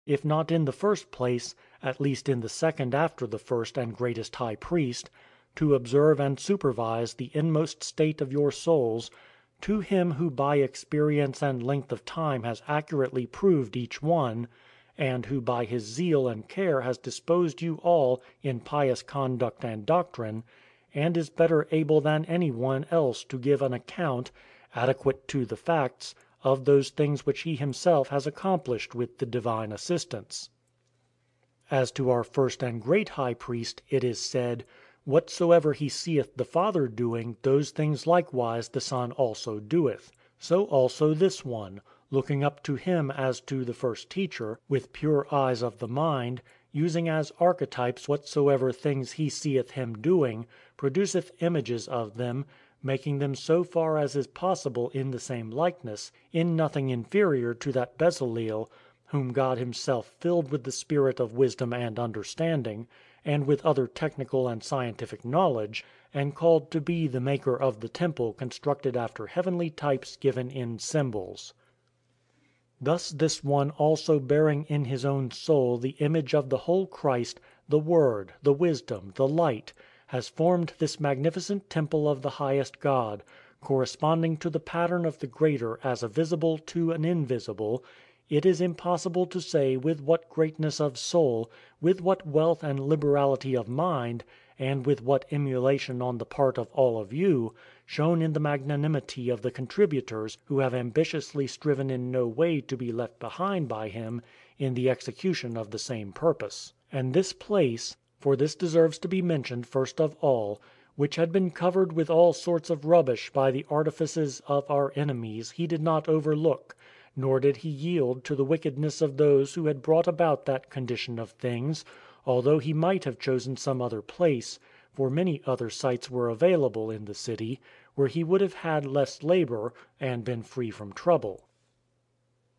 if not in the first place, at least in the second after the first and greatest high priest, to observe and supervise the inmost state of your souls, to him who by experience and length of time has accurately proved each one, and who by his zeal and care has disposed you all in pious conduct and doctrine, and is better able than any one else to give an account, adequate to the facts, of those things which he himself has accomplished with the divine assistance. As to our first and great high priest, it is said, "Whatsoever he seeth the Father doing, those things likewise the Son also doeth." So also this one, looking up to him as to the first teacher, with pure eyes of the mind, using as archetypes whatsoever things he seeth him doing, produceth images of them, making them so far as is possible in the same likeness, in nothing inferior to that Bezaleel, whom God himself filled with the spirit of wisdom and understanding, and with other technical and scientific knowledge, and called to be the maker of the temple constructed after heavenly types given in symbols. Thus this one also bearing in his own soul the image of the whole Christ, the Word, the Wisdom, the Light, has formed this magnificent temple of the highest God, corresponding to the pattern of the greater as a visible to an invisible. It is impossible to say with what greatness of soul, with what wealth and liberality of mind, and with what emulation on the part of all of you, shown in the magnanimity of the contributors who have ambitiously striven in no way to be left behind by him in the execution of the same purpose. And this place, for this deserves to be mentioned first of all, which had been covered with all sorts of rubbish by the artifices of our enemies, he did not overlook, nor did he yield to the wickedness of those who had brought about that condition of things, although he might have chosen some other place, for many other sites were available in the city, where he would have had less labor, and been free from trouble.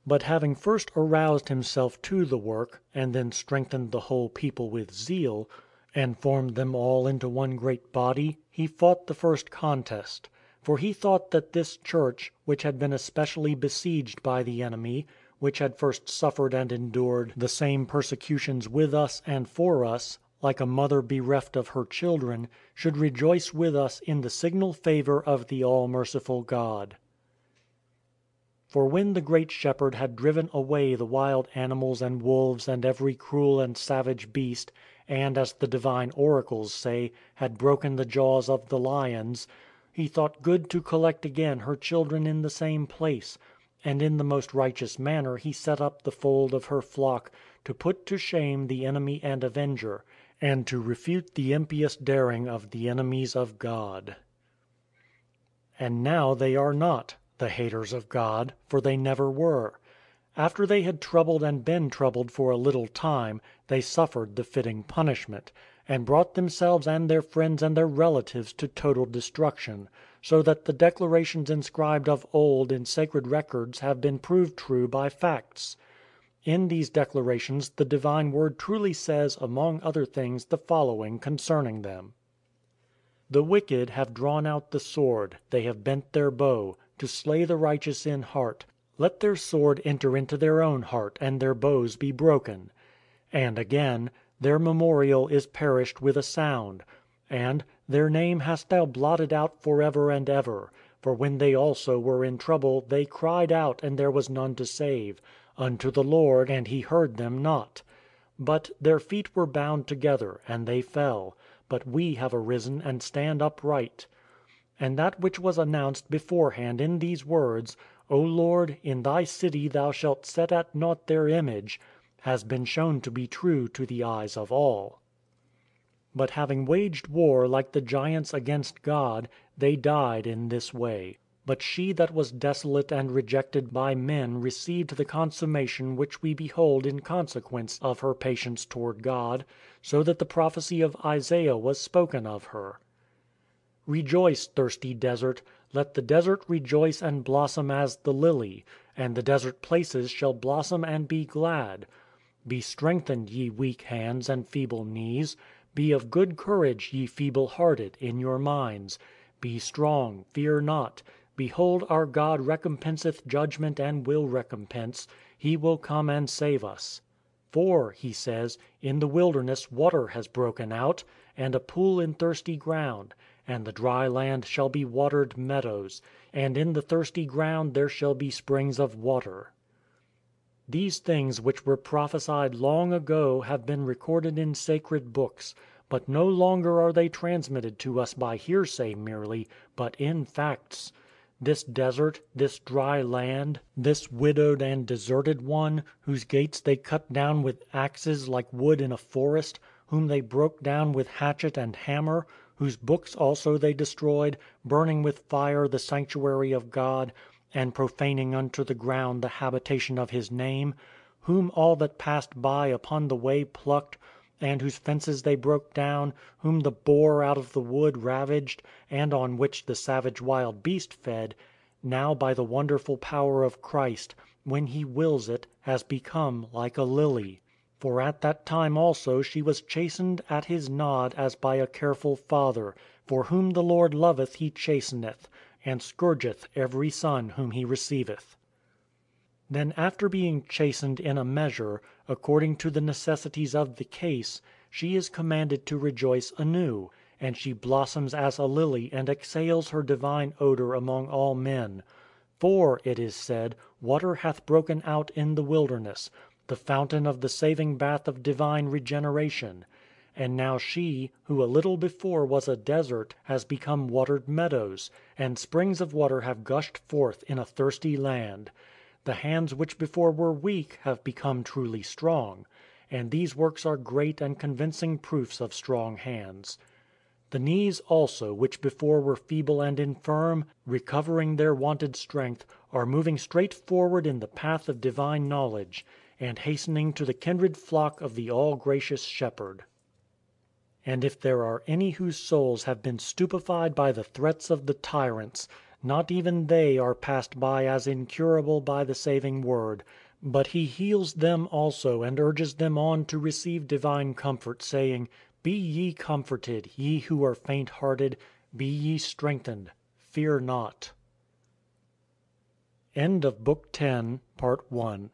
But having first aroused himself to the work, and then strengthened the whole people with zeal, and formed them all into one great body, he fought the first contest. For he thought that this church, which had been especially besieged by the enemy, which had first suffered and endured the same persecutions with us and for us, like a mother bereft of her children, should rejoice with us in the signal favour of the all-merciful God. For when the great shepherd had driven away the wild animals and wolves and every cruel and savage beast, and, as the divine oracles say, had broken the jaws of the lions, he thought good to collect again her children in the same place, and in the most righteous manner he set up the fold of her flock, to put to shame the enemy and avenger, and to refute the impious daring of the enemies of God. And now they are not the haters of God, for they never were. After they had troubled and been troubled for a little time, they suffered the fitting punishment, and brought themselves and their friends and their relatives to total destruction, so that the declarations inscribed of old in sacred records have been proved true by facts. In these declarations the divine word truly says among other things the following concerning them: "The wicked have drawn out the sword, they have bent their bow, to slay the righteous in heart. Let their sword enter into their own heart, and their bows be broken." And again, "Their memorial is perished with a sound." And, "Their name hast thou blotted out forever and ever. For when they also were in trouble they cried out, and there was none to save. Unto the Lord, and he heard them not. But their feet were bound together, and they fell. But we have arisen and stand upright." And that which was announced beforehand in these words, "O Lord, in thy city thou shalt set at naught their image," has been shown to be true to the eyes of all. But having waged war like the giants against God, they died in this way. But she that was desolate and rejected by men received the consummation which we behold in consequence of her patience toward God, so that the prophecy of Isaiah was spoken of her. "Rejoice, thirsty desert; let the desert rejoice and blossom as the lily, and the desert places shall blossom and be glad. Be strengthened, ye weak hands and feeble knees. Be of good courage, ye feeble-hearted, in your minds. Be strong, fear not. Behold, our God recompenseth judgment and will recompense. He will come and save us." For, he says, in the wilderness water has broken out, and a pool in thirsty ground, and the dry land shall be watered meadows, and in the thirsty ground there shall be springs of water. These things which were prophesied long ago have been recorded in sacred books, but no longer are they transmitted to us by hearsay merely, but in facts. This desert, this dry land, this widowed and deserted one, whose gates they cut down with axes like wood in a forest, whom they broke down with hatchet and hammer, whose books also they destroyed, burning with fire the sanctuary of God, and profaning unto the ground the habitation of his name, whom all that passed by upon the way plucked, and whose fences they broke down, whom the boar out of the wood ravaged, and on which the savage wild beast fed, now by the wonderful power of Christ, when he wills it, has become like a lily. For at that time also she was chastened at his nod as by a careful father, for whom the Lord loveth he chasteneth, and scourgeth every son whom he receiveth. Then after being chastened in a measure, according to the necessities of the case, she is commanded to rejoice anew, and she blossoms as a lily and exhales her divine odour among all men. For, it is said, water hath broken out in the wilderness, the fountain of the saving bath of divine regeneration. And now she, who a little before was a desert, has become watered meadows, and springs of water have gushed forth in a thirsty land. The hands which before were weak have become truly strong. And these works are great and convincing proofs of strong hands. The knees also, which before were feeble and infirm, recovering their wonted strength, are moving straight forward in the path of divine knowledge, and hastening to the kindred flock of the all-gracious Shepherd. And if there are any whose souls have been stupefied by the threats of the tyrants, not even they are passed by as incurable by the saving word, but he heals them also and urges them on to receive divine comfort, saying, Be ye comforted, ye who are faint-hearted, be ye strengthened, fear not. End of Book 10, Part 1.